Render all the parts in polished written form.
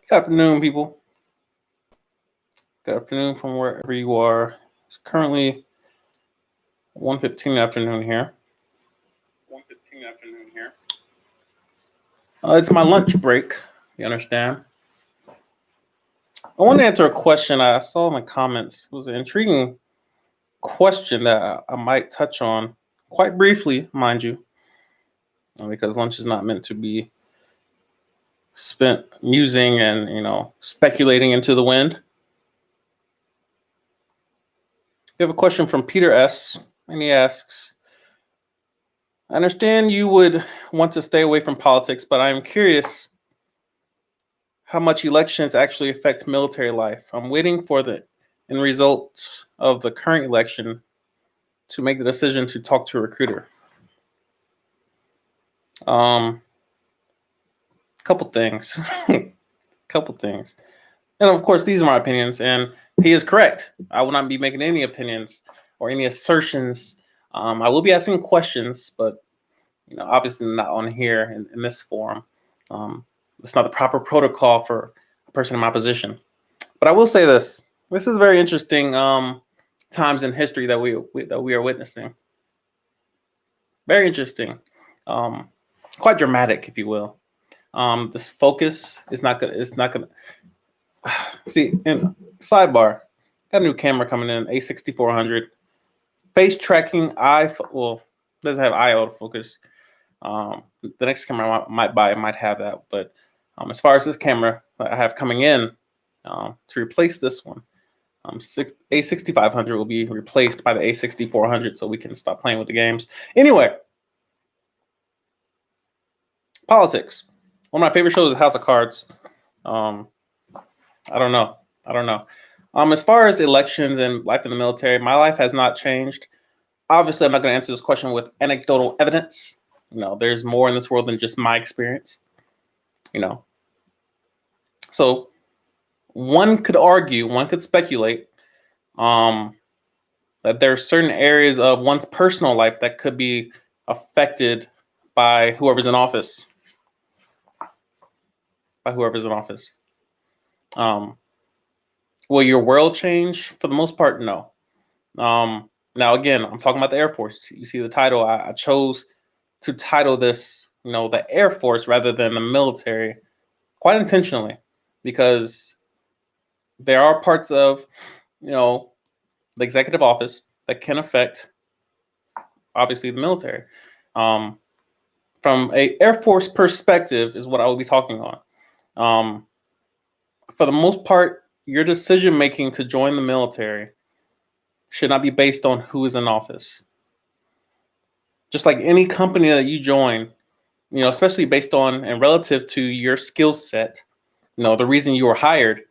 Good afternoon, people. Good afternoon from wherever you are. It's currently 1:15 afternoon here. 1:15 afternoon here. It's my lunch break. You understand? I want to answer a question I saw in the comments. It was an intriguing question that I might touch on quite briefly, mind you, because lunch is not meant to be spent musing and speculating into the wind. We have a question from Peter S. And he asks, I understand you would want to stay away from politics, but I am curious how much elections actually affect military life. I'm waiting for the end result of the current election to make the decision to talk to a recruiter. Um, couple things, couple things, and of course these are my opinions, and he is correct. I will not be making any opinions or any assertions. I will be asking questions, but obviously not on here in this forum. Um, it's not the proper protocol for a person in my position. But I will say this: this is very interesting times in history that we are witnessing. Very interesting, um, quite dramatic, if you will. This focus is not gonna. It's not gonna. See, in sidebar, got a new camera coming in, A6400, face tracking. Well, doesn't have eye autofocus. The next camera I might buy might have that, but as far as this camera that I have coming in to replace this one, A6500 will be replaced by the A6400, so we can stop playing with the games. Anyway, politics. One of my favorite shows is House of Cards. Um, I don't know. I don't know. As far as elections and life in the military, my life has not changed. Obviously, I'm not going to answer this question with anecdotal evidence. There's more in this world than just my experience. So one could argue, one could speculate that there are certain areas of one's personal life that could be affected by whoever's in office. By whoever's in office. Will your world change? For the most part, no. Now, again, I'm talking about the Air Force. You see the title. I chose to title this, the Air Force rather than the military, quite intentionally, because there are parts of, the executive office that can affect, obviously, the military. From a Air Force perspective is what I will be talking on. For the most part, your decision making to join the military should not be based on who is in office. Just like any company that you join, especially based on and relative to your skill set, the reason you were hired,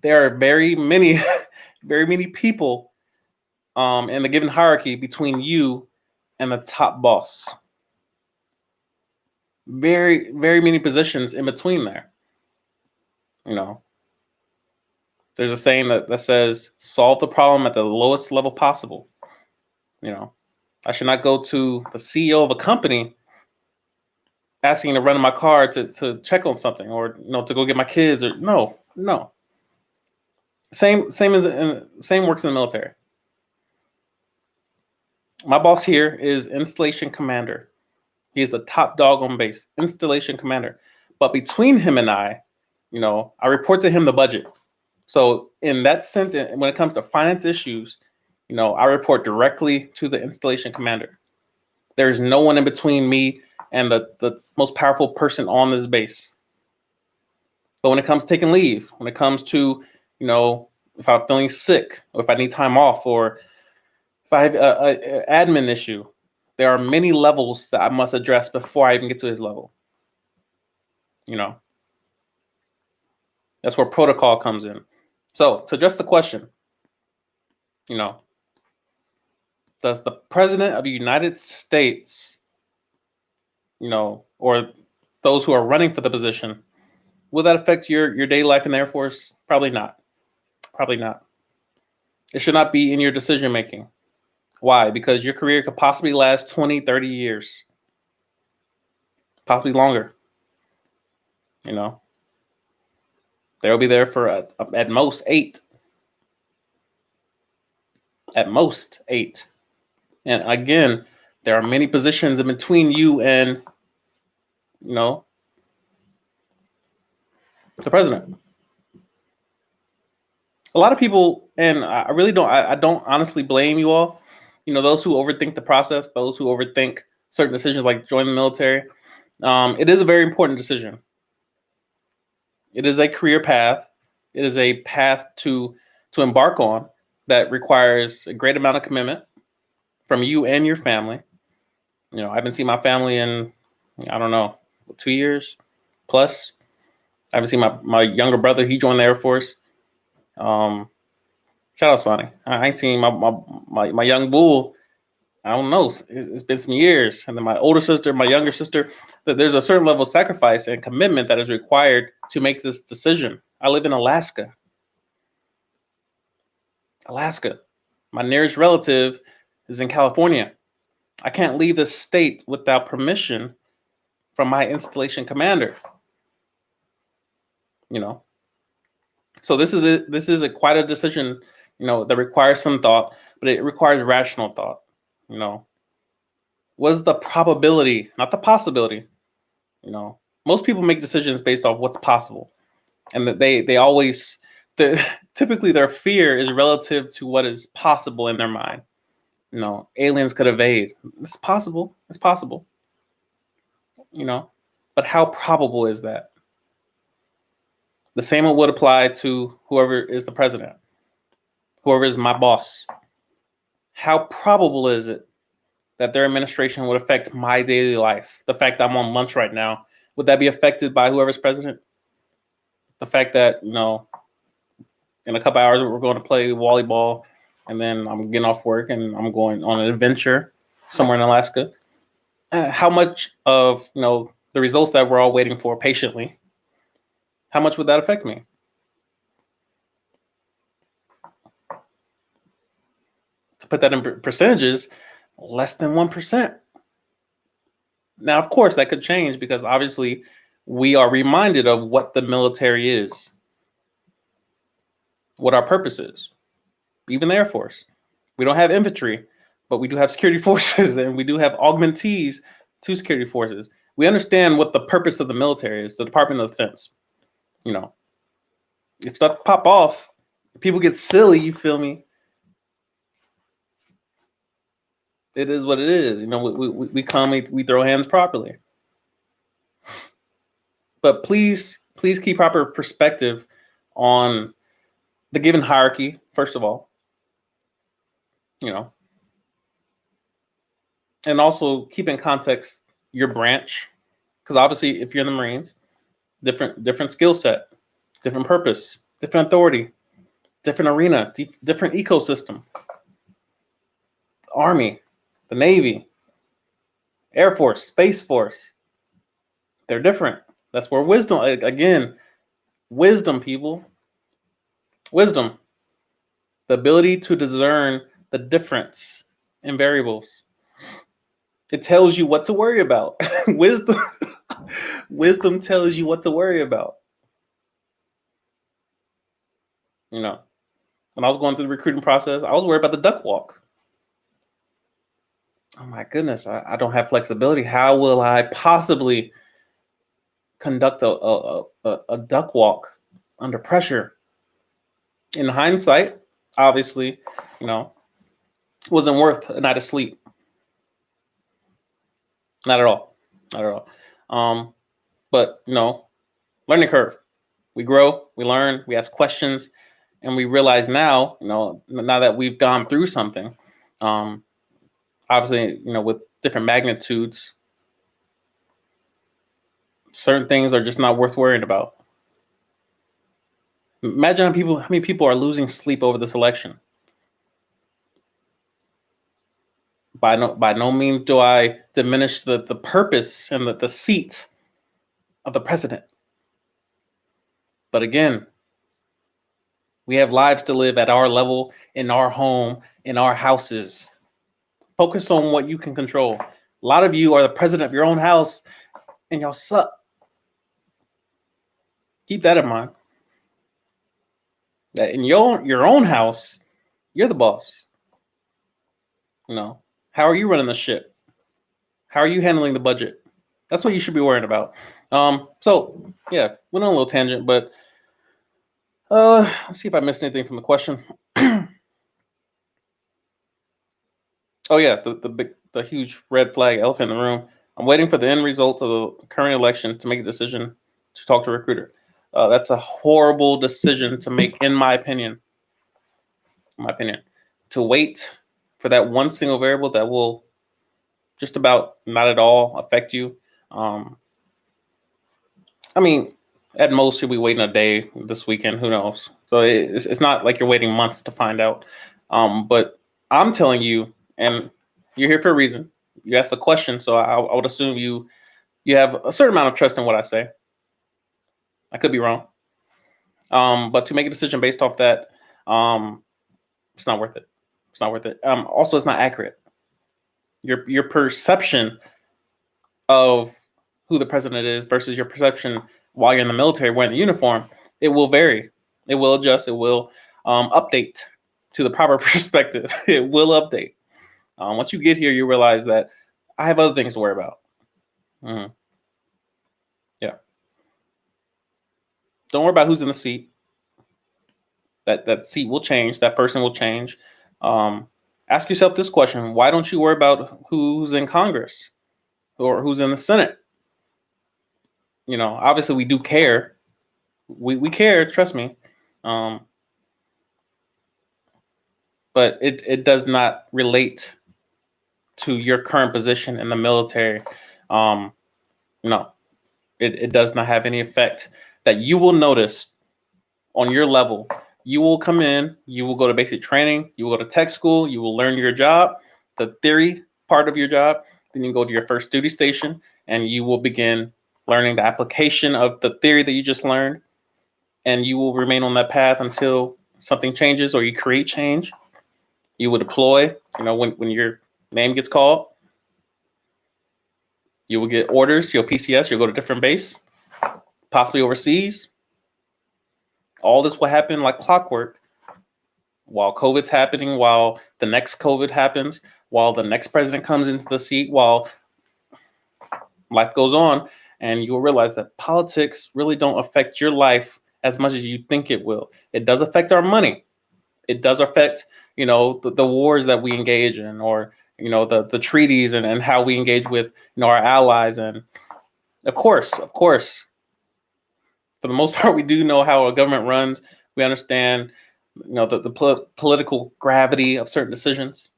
there are very many, very many people in the given hierarchy between you and the top boss. Very, very many positions in between there. There's a saying that says, solve the problem at the lowest level possible. I should not go to the CEO of a company asking to run in my car to check on something, or to go get my kids, or no. Same works in the military. My boss here is installation commander. He is the top dog on base, installation commander. But between him and I report to him the budget. So in that sense, when it comes to finance issues, I report directly to the installation commander. There's no one in between me and the most powerful person on this base. But when it comes to taking leave, when it comes to, if I'm feeling sick, or if I need time off, or if I have an admin issue, there are many levels that I must address before I even get to his level. That's where protocol comes in. So to address the question, does the president of the United States, or those who are running for the position, will that affect your daily life in the Air Force? Probably not. Probably not. It should not be in your decision making. Why? Because your career could possibly last 20, 30 years. Possibly longer. They'll be there for at most 8. At most 8. And again, there are many positions in between you and, the president. A lot of people, and I really don't, I don't honestly blame you all. Those who overthink the process, those who overthink certain decisions like join the military. It is a very important decision. It is a career path. It is a path to embark on that requires a great amount of commitment from you and your family. I haven't seen my family in, I don't know, 2 years plus. I haven't seen my younger brother. He joined the Air Force. Shout out Sonny. I ain't seen my young bull. I don't know. It's been some years. And then my older sister, my younger sister, that there's a certain level of sacrifice and commitment that is required to make this decision. I live in Alaska. My nearest relative is in California. I can't leave the state without permission from my installation commander. So this is quite a decision, that requires some thought, but it requires rational thought. What is the probability, not the possibility? Most people make decisions based off what's possible, and that they always, typically their fear is relative to what is possible in their mind. Aliens could invade. It's possible. But how probable is that? The same would apply to whoever is the president, whoever is my boss. How probable is it that their administration would affect my daily life? The fact that I'm on lunch right now, would that be affected by whoever's president? The fact that, in a couple hours we're going to play volleyball, and then I'm getting off work and I'm going on an adventure somewhere in Alaska. How much of, the results that we're all waiting for patiently, how much would that affect me? To put that in percentages, less than 1%. Now, of course, that could change because obviously we are reminded of what the military is, what our purpose is. Even the Air Force. We don't have infantry, but we do have security forces, and we do have augmentees to security forces. We understand what the purpose of the military is, the Department of Defense. If stuff pop off, people get silly, you feel me? It is what it is. We come, we throw hands properly. But please keep proper perspective on the given hierarchy, first of all. And also keep in context your branch, because obviously if you're in the Marines, different skill set, different purpose, different authority, different arena, different ecosystem. Army, the Navy, Air Force, Space Force, they're different. That's where wisdom, again, wisdom, people. Wisdom. The ability to discern the difference in variables. It tells you what to worry about. Wisdom tells you what to worry about. When I was going through the recruiting process, I was worried about the duck walk. Oh my goodness, I don't have flexibility. How will I possibly conduct a duck walk under pressure? In hindsight, obviously, wasn't worth a night of sleep. Not at all. But learning curve. We grow, we learn, we ask questions, and we realize now, now that we've gone through something, obviously, with different magnitudes, certain things are just not worth worrying about. Imagine how many people are losing sleep over this election. By no means do I diminish the purpose and the seat of the president. But again, we have lives to live at our level, in our home, in our houses. Focus on what you can control. A lot of you are the president of your own house, and y'all suck. Keep that in mind. that in your own house, you're the boss. How are you running the ship? How are you handling the budget? That's what you should be worrying about. So yeah, went on a little tangent, but let's see if I missed anything from the question. Oh yeah, the huge red flag elephant in the room. I'm waiting for the end results of the current election to make a decision to talk to a recruiter. That's a horrible decision to make, in my opinion. To wait for that one single variable that will just about not at all affect you. I mean, at most you'll be waiting a day this weekend. Who knows? So it's not like you're waiting months to find out. But I'm telling you, and you're here for a reason. You asked the question, so I would assume you have a certain amount of trust in what I say. I could be wrong. But to make a decision based off that, it's not worth it. It's not worth it. Also, it's not accurate. Your perception of who the president is versus your perception while you're in the military wearing the uniform, it will vary. It will adjust. It will update to the proper perspective. It will update. Once you get here, you realize that I have other things to worry about. Mm-hmm. Yeah. Don't worry about who's in the seat. That seat will change. That person will change. Ask yourself this question: why don't you worry about who's in Congress or who's in the Senate? Obviously we do care. We care, trust me. But it does not relate to your current position in the military. No, it does not have any effect that you will notice on your level. You will come in, you will go to basic training, you will go to tech school, you will learn your job, the theory part of your job. Then you go to your first duty station and you will begin learning the application of the theory that you just learned. And you will remain on that path until something changes or you create change. You will deploy, when your name gets called. You will get orders, you'll PCS, you'll go to different base, possibly overseas. All this will happen like clockwork while COVID's happening, while the next COVID happens, while the next president comes into the seat, while life goes on. And you will realize that politics really don't affect your life as much as you think it will. It does affect our money. It does affect, the wars that we engage in, or, the treaties and how we engage with, our allies. And of course, for the most part, we do know how a government runs. We understand, the political gravity of certain decisions.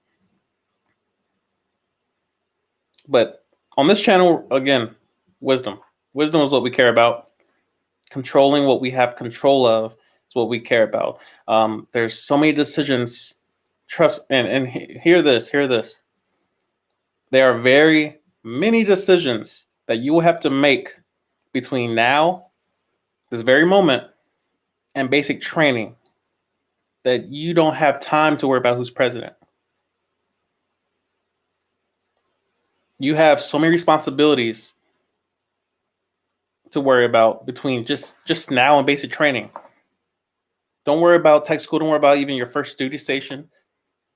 But on this channel, again, wisdom. Wisdom is what we care about. Controlling what we have control of is what we care about. There's so many decisions. Trust and hear this. There are very many decisions that you will have to make between now, this very moment, and basic training that you don't have time to worry about who's president. You have so many responsibilities to worry about between just now and basic training. Don't worry about tech school. Don't worry about even your first duty station.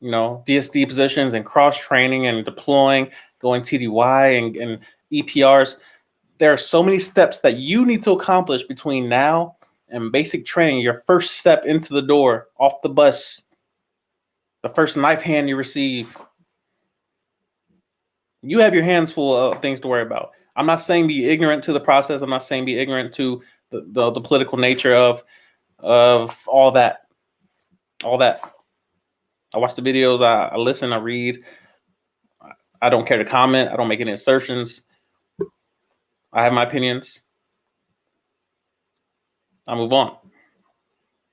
DSD positions and cross training and deploying, going TDY and EPRs. There are so many steps that you need to accomplish between now and basic training. Your first step into the door, off the bus, the first knife hand you receive. You have your hands full of things to worry about. I'm not saying be ignorant to the process. I'm not saying be ignorant to the political nature of all that. I watch the videos. I listen. I read. I don't care to comment. I don't make any assertions. I have my opinions. I move on.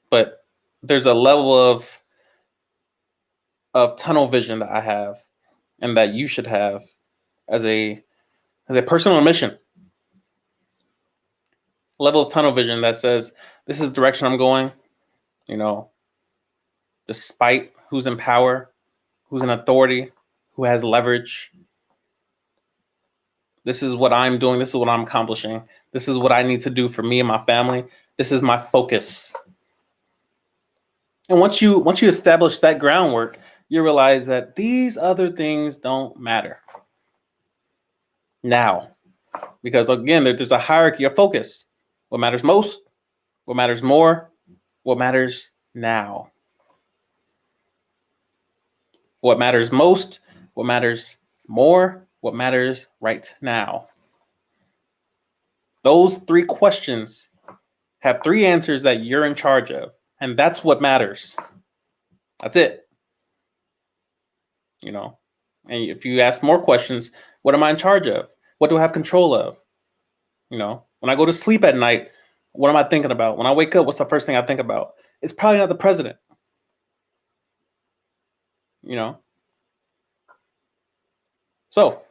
But there's a level of tunnel vision that I have, and that you should have as a personal mission. Level of tunnel vision that says, this is the direction I'm going, despite who's in power, who's in authority, who has leverage. This is what I'm doing. This is what I'm accomplishing. This is what I need to do for me and my family. This is my focus. And once you establish that groundwork, you realize that these other things don't matter now. Because again, there's a hierarchy of focus. What matters most, what matters more, what matters now. What matters most, what matters more, what matters right now. Those three questions have three answers that you're in charge of, and that's what matters. That's it. You know, and if you ask more questions, what am I in charge of? What do I have control of? You know, when I go to sleep at night, what am I thinking about? When I wake up, what's the first thing I think about? It's probably not the president. You know, so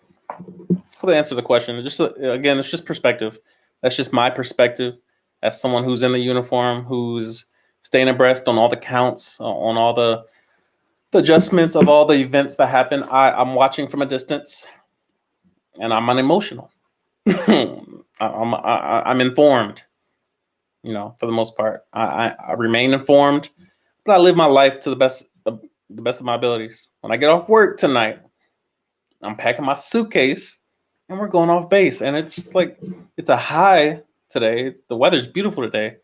hope that answers the question. It's just again, it's just perspective. That's just my perspective as someone who's in the uniform, who's staying abreast on all the counts, on all the adjustments of all the events that happen. I'm watching from a distance, and I'm unemotional. I'm informed. You know, for the most part, I remain informed, but I live my life to the best of my abilities. When I get off work tonight, I'm packing my suitcase and we're going off base. And it's like, it's a high today. The weather's beautiful today.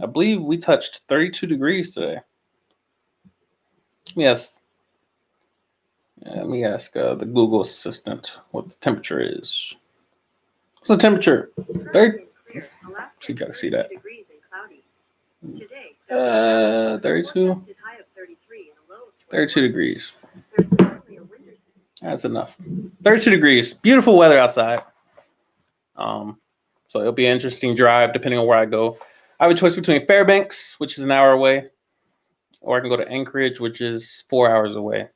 I believe we touched 32 degrees today. Yes. Let me ask the Google Assistant what the temperature is. What's the temperature? 30. So you gotta see that. 32. 32 degrees. That's enough. 32 degrees. Beautiful weather outside. So it'll be an interesting drive depending on where I go. I have a choice between Fairbanks, which is an hour away, or I can go to Anchorage, which is 4 hours away.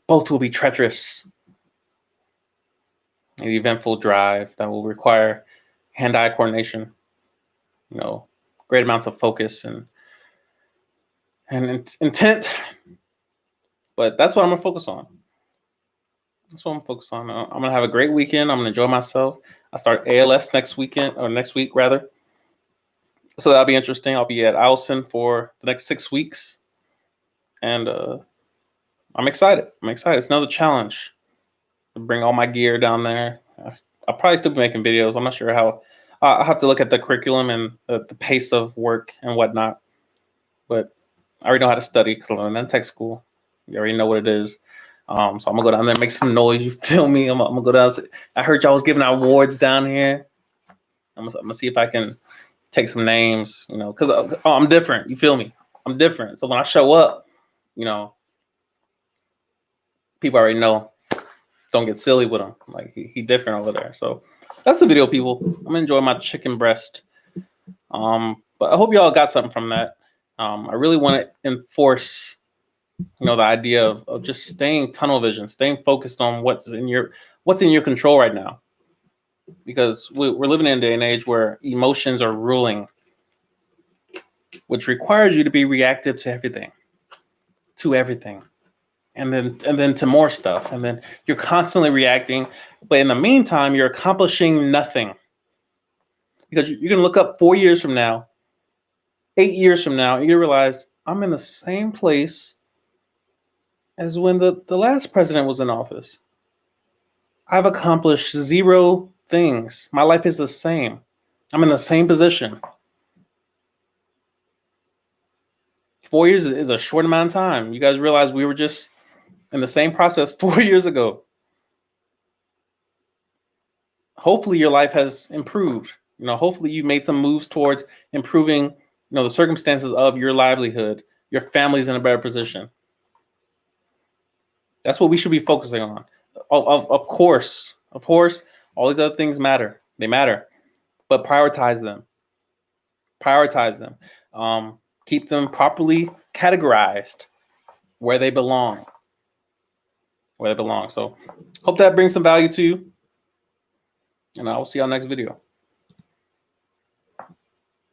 Both will be treacherous. An eventful drive that will require hand-eye coordination, you know, great amounts of focus and intent. But that's what I'm gonna focus on. That's what I'm focused on. I'm gonna have a great weekend. I'm gonna enjoy myself. I start ALS next week rather. So that'll be interesting. I'll be at Alson for the next 6 weeks, and I'm excited. It's another challenge to bring all my gear down there. I'll probably still be making videos. I'm not sure how. I'll have to look at the curriculum and the pace of work and whatnot. But I already know how to study because I learned in tech school. You already know what it is. So I'm gonna go down there and make some noise. You feel me? I'm gonna go down. I heard y'all was giving out awards down here. I'm gonna see if I can take some names. You know, because I'm different. You feel me? I'm different. So when I show up, you know, people already know. Don't get silly with him. Like he different over there. So that's the video, people. I'm gonna enjoy my chicken breast. But I hope y'all got something from that. I really want to enforce, you know, the idea of just staying tunnel vision, staying focused on what's in your control right now. Because we're living in a day and age where emotions are ruling, which requires you to be reactive to everything. And then to more stuff, and then you're constantly reacting, but in the meantime you're accomplishing nothing, because you're gonna look up 4 years from now, 8 years from now, and you realize I'm in the same place as when the last president was in office. I've accomplished 0 things. My life is the same. I'm in the same position. 4 years is a short amount of time. You guys realize we were just in the same process 4 years ago. Hopefully your life has improved. You know, hopefully you made some moves towards improving, you know, the circumstances of your livelihood. Your family's in a better position. That's what we should be focusing on. Of course, all these other things matter. They matter, but prioritize them. Keep them properly categorized where they belong. So hope that brings some value to you. And I will see y'all next video.